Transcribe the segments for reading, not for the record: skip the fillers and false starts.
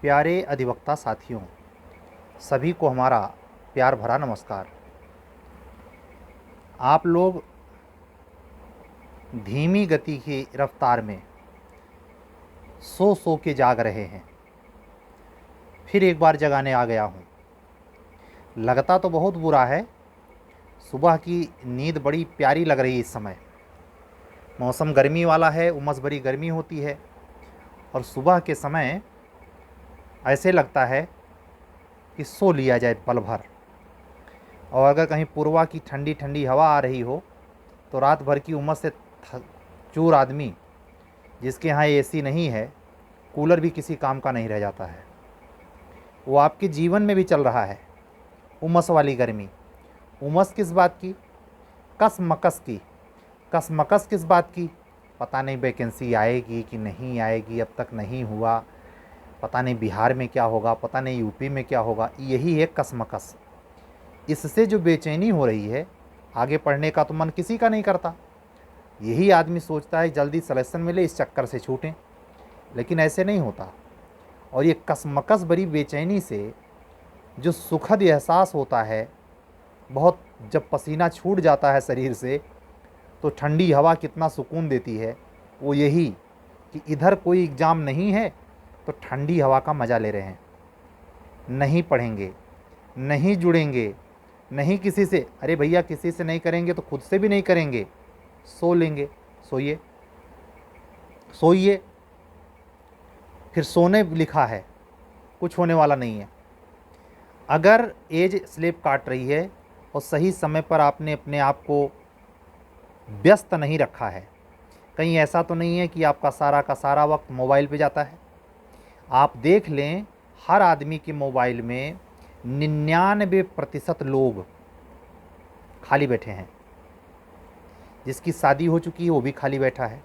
प्यारे अधिवक्ता साथियों, सभी को हमारा प्यार भरा नमस्कार। आप लोग धीमी गति की रफ्तार में सो के जाग रहे हैं। फिर एक बार जगाने आ गया हूँ। लगता तो बहुत बुरा है। सुबह की नींद बड़ी प्यारी लग रही है। इस समय मौसम गर्मी वाला है, उमस भरी गर्मी होती है और सुबह के समय ऐसे लगता है कि सो लिया जाए पल भर। और अगर कहीं पूर्वा की ठंडी ठंडी हवा आ रही हो तो रात भर की उमस से चूर आदमी, जिसके यहाँ एसी नहीं है, कूलर भी किसी काम का नहीं रह जाता है। वो आपके जीवन में भी चल रहा है। उमस वाली गर्मी। उमस किस बात की? कसमकस की। कसमकस किस बात की? पता नहीं वैकेंसी आएगी कि नहीं आएगी, अब तक नहीं हुआ। पता नहीं बिहार में क्या होगा, पता नहीं यूपी में क्या होगा। यही है कसमकस। इससे जो बेचैनी हो रही है, आगे पढ़ने का तो मन किसी का नहीं करता। यही आदमी सोचता है जल्दी सलेक्शन मिले, इस चक्कर से छूटें, लेकिन ऐसे नहीं होता। और ये कसमकस भरी बेचैनी से जो सुखद एहसास होता है, बहुत जब पसीना छूट जाता है शरीर से, तो ठंडी हवा कितना सुकून देती है। वो यही कि इधर कोई एग्ज़ाम नहीं है तो ठंडी हवा का मज़ा ले रहे हैं। नहीं पढ़ेंगे, नहीं जुड़ेंगे, नहीं किसी से। अरे भैया, किसी से नहीं करेंगे तो खुद से भी नहीं करेंगे। सो लेंगे। सोइए सोइए। फिर सोने लिखा है, कुछ होने वाला नहीं है। अगर एज स्लिप काट रही है और सही समय पर आपने अपने आप को व्यस्त नहीं रखा है, कहीं ऐसा तो नहीं है कि आपका सारा का सारा वक्त मोबाइल पे जाता है। आप देख लें, हर आदमी के मोबाइल में 99% लोग खाली बैठे हैं। जिसकी शादी हो चुकी है वो भी खाली बैठा है।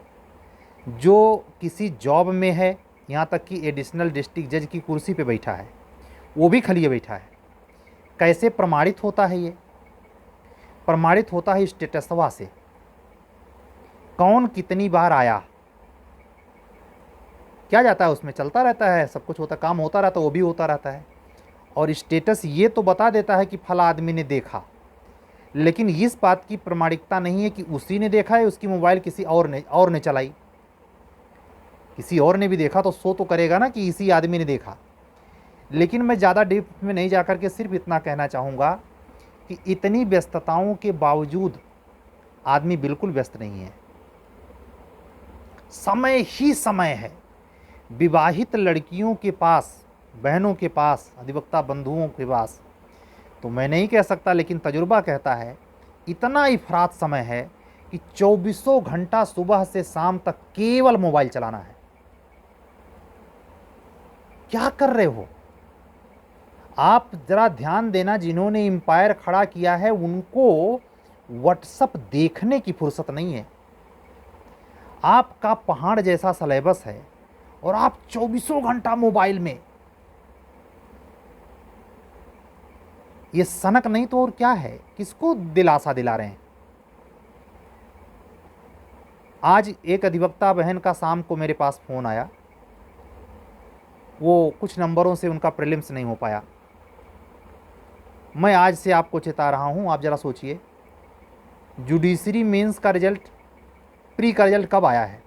जो किसी जॉब में है, यहाँ तक कि एडिशनल डिस्ट्रिक्ट जज की कुर्सी पे बैठा है, वो भी खाली बैठा है। कैसे प्रमाणित होता है ये? प्रमाणित होता है स्टेटसवा से। कौन कितनी बार आया, क्या जाता है उसमें, चलता रहता है, सब कुछ होता, काम होता रहता है, वो भी होता रहता है। और स्टेटस ये तो बता देता है कि फला आदमी ने देखा, लेकिन इस बात की प्रमाणिकता नहीं है कि उसी ने देखा है, उसकी मोबाइल किसी और ने चलाई। किसी और ने भी देखा तो शो तो करेगा ना कि इसी आदमी ने देखा। लेकिन मैं ज़्यादा डीप में नहीं जा करके सिर्फ इतना कहना चाहूँगा कि इतनी व्यस्तताओं के बावजूद आदमी बिल्कुल व्यस्त नहीं है। समय ही समय है। विवाहित लड़कियों के पास, बहनों के पास, अधिवक्ता बंधुओं के पास तो मैं नहीं कह सकता, लेकिन तजुर्बा कहता है, इतना इफरात समय है कि 24 घंटा सुबह से शाम तक केवल मोबाइल चलाना है। क्या कर रहे हो आप? जरा ध्यान देना, जिन्होंने एम्पायर खड़ा किया है उनको व्हाट्सएप देखने की फुर्सत नहीं है। आपका पहाड़ जैसा सिलेबस है और आप 24 घंटा मोबाइल में। ये सनक नहीं तो और क्या है? किसको दिलासा दिला रहे हैं? आज एक अधिवक्ता बहन का शाम को मेरे पास फ़ोन आया। वो कुछ नंबरों से उनका प्रीलिम्स नहीं हो पाया। मैं आज से आपको चेता रहा हूँ, आप ज़रा सोचिए, जुडिशरी मेंस का रिजल्ट, प्री का रिजल्ट कब आया है?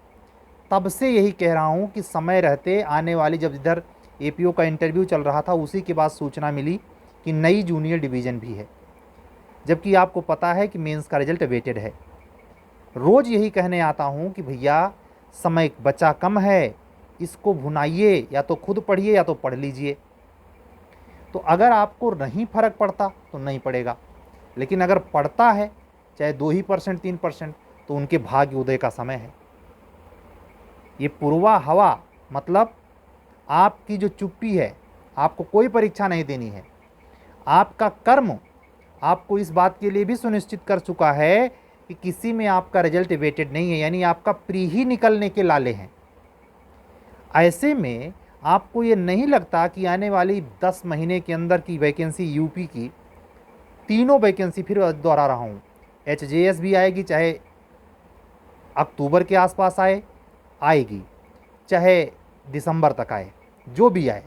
तब से यही कह रहा हूँ कि समय रहते आने वाली, जब इधर एपीओ का इंटरव्यू चल रहा था, उसी के बाद सूचना मिली कि नई जूनियर डिवीज़न भी है, जबकि आपको पता है कि मेंस का रिजल्ट वेटेड है। रोज़ यही कहने आता हूँ कि भैया, समय बचा कम है, इसको भुनाइए, या तो खुद पढ़िए या तो पढ़ लीजिए। तो अगर आपको नहीं फ़र्क पड़ता तो नहीं पड़ेगा, लेकिन अगर पड़ता है, चाहे 2% 3%, तो उनके भाग्य उदय का समय है। ये पूर्वा हवा मतलब आपकी जो चुप्पी है, आपको कोई परीक्षा नहीं देनी है। आपका कर्म आपको इस बात के लिए भी सुनिश्चित कर चुका है कि किसी में आपका रिजल्ट वेटेड नहीं है, यानी आपका प्री ही निकलने के लाले हैं। ऐसे में आपको ये नहीं लगता कि आने वाली 10 महीने के अंदर की वैकेंसी यूपी की, तीनों वैकेंसी, फिर दोहरा रहा हूँ, एचजेएस भी आएगी, चाहे अक्टूबर के आसपास आएगी, चाहे दिसंबर तक आए, जो भी आए,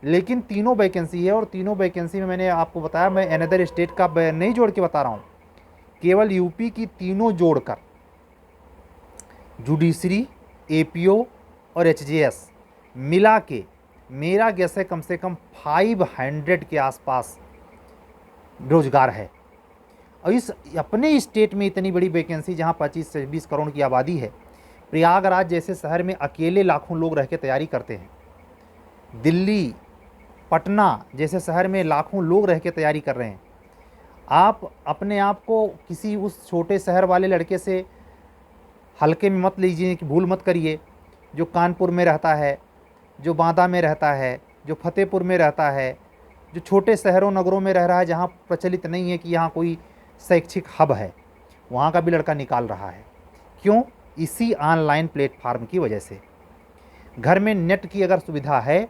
लेकिन तीनों वैकेंसी है और तीनों वैकेंसी में मैंने आपको बताया, मैं अनदर स्टेट का नहीं जोड़ के बता रहा हूँ, केवल यूपी की तीनों जोड़कर जुडिशरी, एपीओ और एचजीएस मिला के मेरा गैस है कम से कम 500 के आसपास रोजगार है। और इस अपने स्टेट में इतनी बड़ी वैकेंसी जहाँ 25 से 20 करोड़ की आबादी है, प्रयागराज जैसे शहर में अकेले लाखों लोग रह के तैयारी करते हैं, दिल्ली, पटना जैसे शहर में लाखों लोग रह के तैयारी कर रहे हैं। आप अपने आप को किसी उस छोटे शहर वाले लड़के से हल्के में मत लीजिए, कि भूल मत करिए, जो कानपुर में रहता है, जो बांदा में रहता है, जो फतेहपुर में रहता है, जो छोटे शहरों नगरों में रह रहा है जहाँ प्रचलित नहीं है कि यहाँ कोई शैक्षिक हब है, वहाँ का भी लड़का निकाल रहा है। क्यों? इसी ऑनलाइन प्लेटफार्म की वजह से। घर में नेट की अगर सुविधा है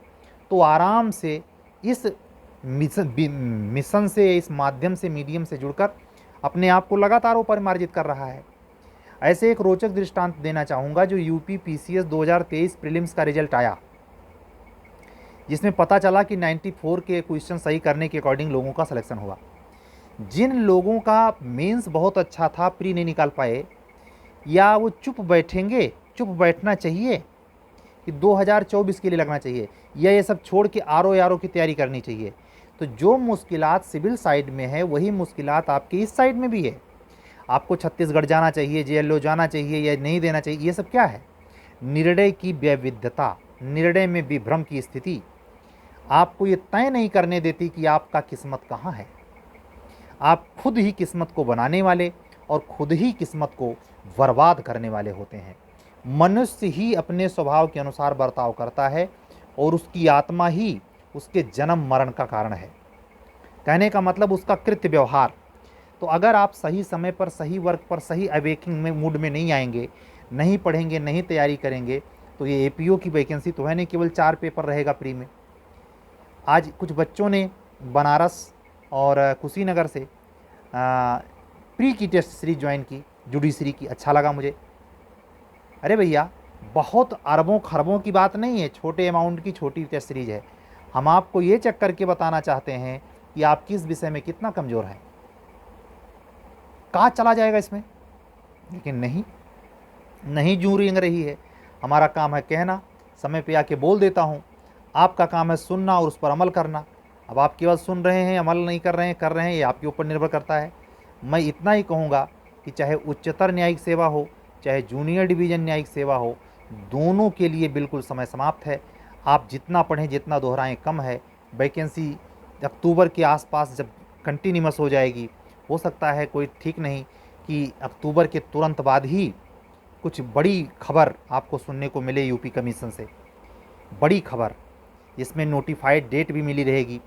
तो आराम से इस मिशन से, इस माध्यम से, मीडियम से जुड़कर अपने आप को लगातार उपरिमार्जित कर रहा है। ऐसे एक रोचक दृष्टांत देना चाहूँगा, जो यूपी पीसीएस 2023 प्रीलिम्स का रिजल्ट आया, जिसमें पता चला कि 94 के क्वेश्चन सही करने के अकॉर्डिंग लोगों का सिलेक्शन हुआ। जिन लोगों का मेंस बहुत अच्छा था, प्री नहीं निकाल पाए, या वो चुप बैठेंगे, चुप बैठना चाहिए कि 2024 के लिए लगना चाहिए, या ये सब छोड़ के आरओ की तैयारी करनी चाहिए। तो जो मुश्किलात सिविल साइड में है वही मुश्किलात आपके इस साइड में भी है। आपको छत्तीसगढ़ जाना चाहिए, जेएलओ जाना चाहिए या नहीं देना चाहिए, ये सब क्या है? निर्णय की वैविध्यता, निर्णय में विभ्रम की स्थिति आपको ये तय नहीं करने देती कि आपका किस्मत कहाँ है। आप खुद ही किस्मत को बनाने वाले और खुद ही किस्मत को बर्बाद करने वाले होते हैं। मनुष्य ही अपने स्वभाव के अनुसार बर्ताव करता है और उसकी आत्मा ही उसके जन्म मरण का कारण है। कहने का मतलब उसका कृत्य व्यवहार। तो अगर आप सही समय पर, सही वर्क पर, सही अवेकिंग में मूड में नहीं आएंगे, नहीं पढ़ेंगे, नहीं तैयारी करेंगे, तो ये एपीओ की वैकेंसी तो है नहीं, केवल 4 पेपर रहेगा प्री में। आज कुछ बच्चों ने बनारस और कुशीनगर से प्री की टेस्ट सीरीज ज्वाइन की, जुडिशरी की, अच्छा लगा मुझे। अरे भैया, बहुत अरबों खरबों की बात नहीं है, छोटे अमाउंट की छोटी टेस्ट सीरीज है। हम आपको ये चेक करके बताना चाहते हैं कि आप किस विषय में कितना कमज़ोर हैं। कहाँ चला जाएगा इसमें, लेकिन नहीं जूं रेंग रही है। हमारा काम है कहना, समय पे आके बोल देता हूँ, आपका काम है सुनना और उस पर अमल करना। अब आप केवल सुन रहे हैं, अमल नहीं कर रहे हैं, कर रहे हैं, ये आपके ऊपर निर्भर करता है। मैं इतना ही कहूँगा कि चाहे उच्चतर न्यायिक सेवा हो, चाहे जूनियर डिवीज़न न्यायिक सेवा हो, दोनों के लिए बिल्कुल समय समाप्त है। आप जितना पढ़ें, जितना दोहराएं कम है। वैकेंसी अक्टूबर के आसपास जब कंटिन्यूअस हो जाएगी, हो सकता है कोई ठीक नहीं कि अक्टूबर के तुरंत बाद ही कुछ बड़ी खबर आपको सुनने को मिले यूपी कमीशन से, बड़ी खबर, जिसमें नोटिफाइड डेट भी मिली रहेगी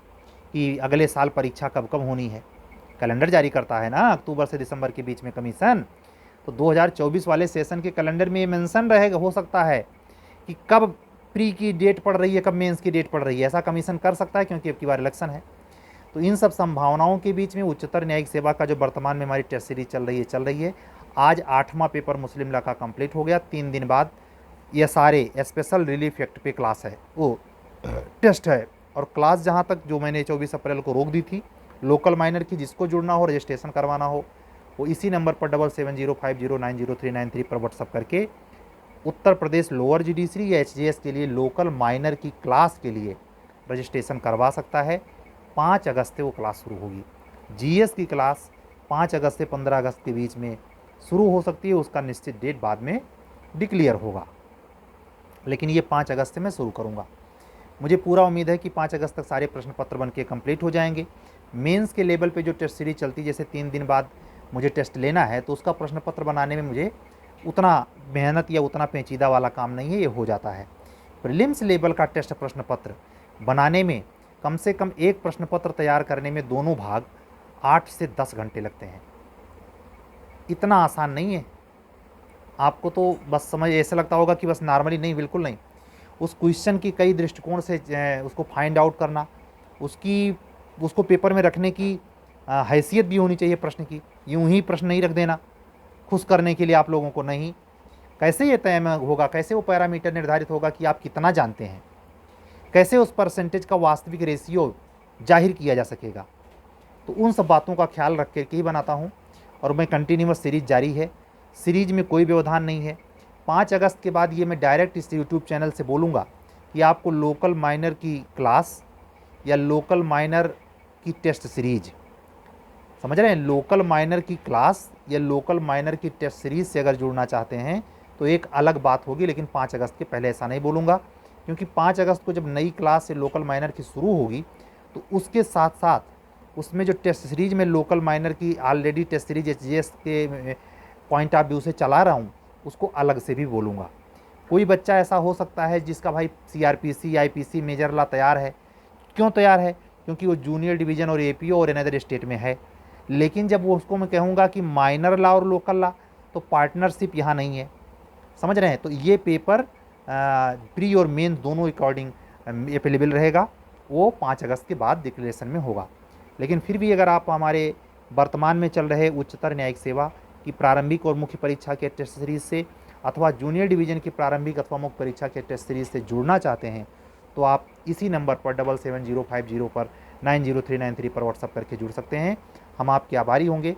कि अगले साल परीक्षा कब कब होनी है। कैलेंडर जारी करता है ना अक्टूबर से दिसंबर के बीच में कमीशन, तो 2024 वाले सेशन के कैलेंडर में ये मेंशन रहेगा, हो सकता है कि कब प्री की डेट पड़ रही है, कब मेंस की डेट पड़ रही है, ऐसा कमीशन कर सकता है, क्योंकि अब की बार इलेक्शन है। तो इन सब संभावनाओं के बीच में उच्चतर न्यायिक सेवा का जो वर्तमान में हमारी टेस्ट सीरीज चल रही है। आज 8वां पेपर मुस्लिम लॉ का कंप्लीट हो गया। 3 दिन बाद ये सारे स्पेशल रिलीफ एक्ट पे क्लास है, वो टेस्ट है। और क्लास जहाँ तक जो मैंने 24 अप्रैल को रोक दी थी लोकल माइनर की, जिसको जुड़ना हो, रजिस्ट्रेशन करवाना हो, वो इसी नंबर पर 7705090393 पर व्हाट्सअप करके उत्तर प्रदेश लोअर जुडिशरी या एचजीएस के लिए लोकल माइनर की क्लास के लिए रजिस्ट्रेशन करवा सकता है। 5 अगस्त से वो क्लास शुरू होगी। जीएस की क्लास 5 अगस्त से 15 अगस्त के बीच में शुरू हो सकती है, उसका निश्चित डेट बाद में डिक्लेयर होगा, लेकिन ये 5 अगस्त से मैं शुरू करूँगा। मुझे पूरा उम्मीद है कि 5 अगस्त तक सारे प्रश्न पत्र बन के कंप्लीट हो जाएंगे। मेंस के लेवल पे जो टेस्ट सीरीज चलती है, जैसे 3 दिन बाद मुझे टेस्ट लेना है, तो उसका प्रश्न पत्र बनाने में मुझे उतना मेहनत या उतना पेचीदा वाला काम नहीं है, ये हो जाता है। प्रीलिम्स लेवल का टेस्ट प्रश्न पत्र बनाने में कम से कम एक प्रश्न पत्र तैयार करने में दोनों भाग 8 से 10 घंटे लगते हैं। इतना आसान नहीं है। आपको तो बस समझ ऐसा लगता होगा कि बस नॉर्मली, नहीं, बिल्कुल नहीं। उस क्वेश्चन की कई दृष्टिकोण से उसको फाइंड आउट करना, उसको पेपर में रखने की हैसियत भी होनी चाहिए प्रश्न की। यूं ही प्रश्न नहीं रख देना खुश करने के लिए आप लोगों को, नहीं। कैसे ये तय होगा, कैसे वो पैरामीटर निर्धारित होगा कि आप कितना जानते हैं। कैसे उस परसेंटेज का वास्तविक रेशियो जाहिर किया जा सकेगा। तो उन सब बातों का ख्याल रख के ही बनाता हूँ। और मैं कंटिन्यूअस सीरीज़ जारी है, सीरीज में कोई व्यवधान नहीं है। 5 अगस्त के बाद ये मैं डायरेक्ट इस यूट्यूब चैनल से बोलूँगा कि आपको लोकल माइनर की क्लास या लोकल माइनर की टेस्ट सीरीज, समझ रहे हैं, लोकल माइनर की क्लास या लोकल माइनर की टेस्ट सीरीज से अगर जुड़ना चाहते हैं तो एक अलग बात होगी। लेकिन 5 अगस्त के पहले ऐसा नहीं बोलूँगा, क्योंकि 5 अगस्त को जब नई क्लास से लोकल माइनर की शुरू होगी तो उसके साथ साथ उसमें जो टेस्ट सीरीज में लोकल माइनर की ऑलरेडी टेस्ट सीरीज एचजीएस के पॉइंट ऑफ व्यू से चला रहा हूँ उसको अलग से भी बोलूँगा। कोई बच्चा ऐसा हो सकता है जिसका भाई सीआरपीसी आईपीसी मेजर ला तैयार है। क्यों तैयार है? क्योंकि वो जूनियर डिवीज़न और एपीओ और अनदर स्टेट में है। लेकिन जब वो उसको मैं कहूँगा कि माइनर ला और लोकल ला, तो पार्टनरशिप यहाँ नहीं है, समझ रहे हैं। तो ये पेपर प्री और मेन दोनों अकॉर्डिंग अवेलेबल रहेगा, वो 5 अगस्त के बाद डिक्लेरेशन में होगा। लेकिन फिर भी अगर आप हमारे वर्तमान में चल रहे उच्चतर न्यायिक सेवा की प्रारंभिक और मुख्य परीक्षा के टेस्ट सीरीज से अथवा जूनियर डिवीज़न की प्रारंभिक अथवा मुख्य परीक्षा के टेस्ट सीरीज से जुड़ना चाहते हैं तो आप इसी नंबर पर 777050 पर 90393 पर व्हाट्सअप करके जुड़ सकते हैं। हम आपके आभारी होंगे।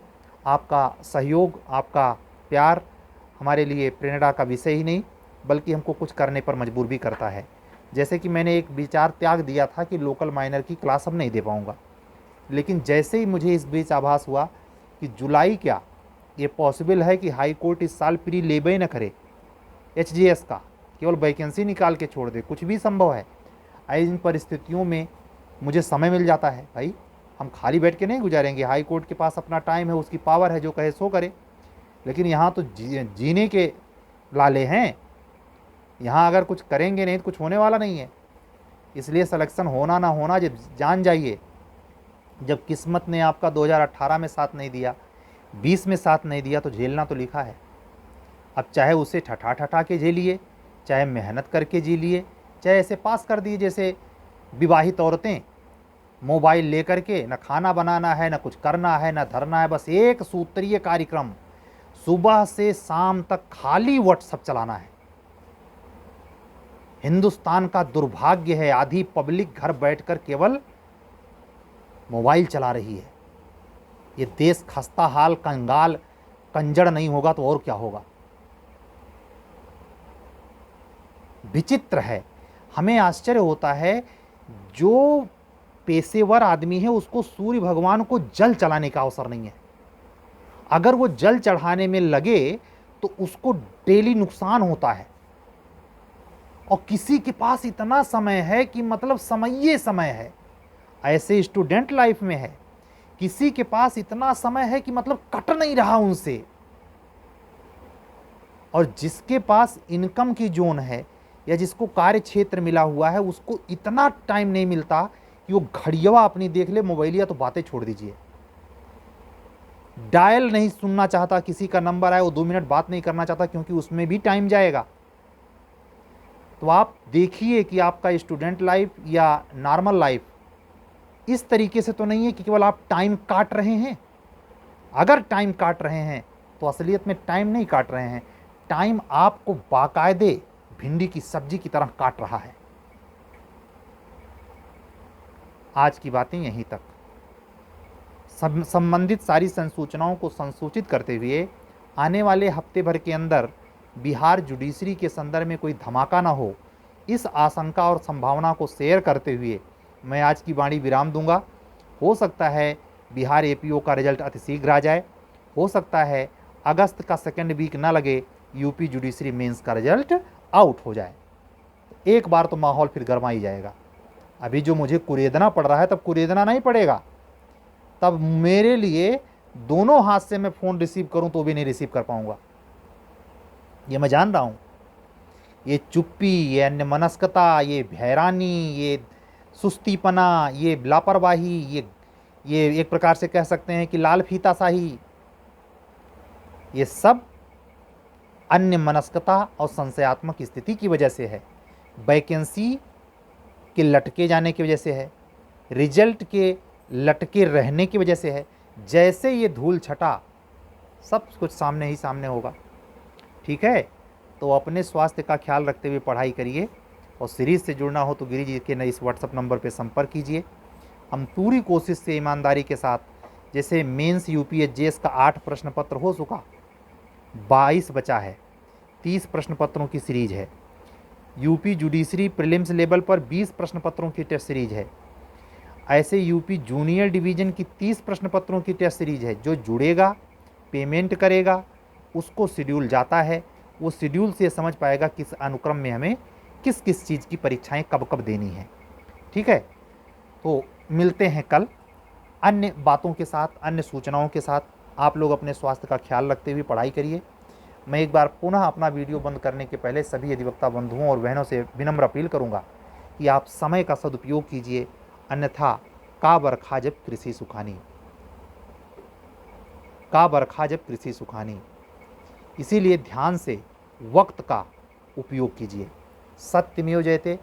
आपका सहयोग, आपका प्यार हमारे लिए प्रेरणा का विषय ही नहीं बल्कि हमको कुछ करने पर मजबूर भी करता है। जैसे कि मैंने एक विचार त्याग दिया था कि लोकल माइनर की क्लास अब नहीं दे पाऊँगा, लेकिन जैसे ही मुझे इस बीच आभास हुआ कि जुलाई क्या ये पॉसिबल है कि हाई कोर्ट इस साल प्री लेबे न करे एचजीएस का, केवल वैकेंसी निकाल के छोड़ दे, कुछ भी संभव है। इन परिस्थितियों में मुझे समय मिल जाता है, भाई हम खाली बैठ के नहीं गुजारेंगे। हाई कोर्ट के पास अपना टाइम है, उसकी पावर है, जो कहे सो करे। लेकिन यहाँ तो जीने के लाले हैं, यहाँ अगर कुछ करेंगे नहीं तो कुछ होने वाला नहीं है। इसलिए सिलेक्शन होना ना होना जब जान जाइए, जब किस्मत ने आपका 2018 में साथ नहीं दिया, 20 में साथ नहीं दिया, तो झेलना तो लिखा है। अब चाहे उसे ठठा ठठा के झेलिए, चाहे मेहनत करके जी लिए, चाहे ऐसे पास कर दिए जैसे विवाहित औरतें मोबाइल लेकर के, न खाना बनाना है, न कुछ करना है, न धरना है, बस एक सूत्रीय कार्यक्रम, सुबह से शाम तक खाली व्हाट्सएप चलाना है। हिंदुस्तान का दुर्भाग्य है, आधी पब्लिक घर बैठकर केवल मोबाइल चला रही है। ये देश खस्ता हाल कंगाल कंजड़ नहीं होगा तो और क्या होगा। विचित्र है, हमें आश्चर्य होता है, जो पेशेवर आदमी है उसको सूर्य भगवान को जल चलाने का अवसर नहीं है। अगर वो जल चढ़ाने में लगे तो उसको डेली नुकसान होता है। और किसी के पास इतना समय है कि मतलब समय है। ऐसे स्टूडेंट लाइफ में है, किसी के पास इतना समय है कि मतलब कट नहीं रहा उनसे। और जिसके पास इनकम की जोन है या जिसको कार्य क्षेत्र मिला हुआ है उसको इतना टाइम नहीं मिलता कि वो घड़ियावा अपनी देख ले, मोबाइलिया तो बातें छोड़ दीजिए। डायल नहीं सुनना चाहता, किसी का नंबर आए वो 2 मिनट बात नहीं करना चाहता क्योंकि उसमें भी टाइम जाएगा। तो आप देखिए कि आपका स्टूडेंट लाइफ या नॉर्मल लाइफ इस तरीके से तो नहीं है कि केवल आप टाइम काट रहे हैं। अगर टाइम काट रहे हैं तो असलियत में टाइम नहीं काट रहे हैं, टाइम आपको बाकायदे भिंडी की सब्जी की तरह काट रहा है। आज की बातें यहीं तक। संबंधित सारी संसूचनाओं को संसूचित करते हुए आने वाले हफ्ते भर के अंदर बिहार जुडिशरी के संदर्भ में कोई धमाका ना हो, इस आशंका और संभावना को शेयर करते हुए मैं आज की वाणी विराम दूंगा। हो सकता है बिहार एपीओ का रिजल्ट अतिशीघ्र आ जाए, हो सकता है अगस्त का सेकेंड वीक ना लगे यूपी जुडिशरी मेंस का रिजल्ट आउट हो जाए। एक बार तो माहौल फिर गर्मा ही जाएगा। अभी जो मुझे कुरेदना पड़ रहा है तब कुरेदना नहीं पड़ेगा, तब मेरे लिए दोनों हाथ से मैं फ़ोन रिसीव करूं तो भी नहीं रिसीव कर पाऊंगा। ये मैं जान रहा हूं। ये चुप्पी, ये अन्यमनस्कता, ये हैरानी, ये सुस्तीपना, ये लापरवाही, ये एक प्रकार से कह सकते हैं कि लाल फीता शाही, ये सब अन्यमनस्कता और संशयात्मक स्थिति की वजह से है। वैकेंसी के लटके जाने की वजह से है, रिजल्ट के लटके रहने की वजह से है। जैसे ये धूल छटा सब कुछ सामने ही सामने होगा। ठीक है, तो अपने स्वास्थ्य का ख्याल रखते हुए पढ़ाई करिए। और सीरीज़ से जुड़ना हो तो गिरी जी के इस व्हाट्सअप नंबर पर संपर्क कीजिए। हम पूरी कोशिश से ईमानदारी के साथ, जैसे मेंस यूपीएसजेएस का 8 प्रश्न पत्र हो चुका, 22 बचा है, 30 प्रश्न पत्रों की सीरीज है। यूपी जुडिशरी प्रीलिम्स लेवल पर 20 प्रश्न पत्रों की टेस्ट सीरीज है। ऐसे यूपी जूनियर डिवीज़न की 30 प्रश्न पत्रों की टेस्ट सीरीज है। जो जुड़ेगा, पेमेंट करेगा, उसको शेड्यूल जाता है, वो शेड्यूल से समझ पाएगा किस अनुक्रम में हमें किस किस चीज़ की परीक्षाएं कब कब देनी है। ठीक है, तो मिलते हैं कल अन्य बातों के साथ, अन्य सूचनाओं के साथ। आप लोग अपने स्वास्थ्य का ख्याल रखते हुए पढ़ाई करिए। मैं एक बार पुनः अपना वीडियो बंद करने के पहले सभी अधिवक्ता बंधुओं और बहनों से विनम्र अपील करूंगा कि आप समय का सदुपयोग कीजिए, अन्यथा का बरखा जब कृषि सुखानी, का बरखा जब कृषि सुखानी। इसीलिए ध्यान से वक्त का उपयोग कीजिए। सत्यमेव जयते।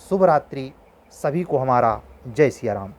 शुभ रात्रि। सभी को हमारा जय सिया राम।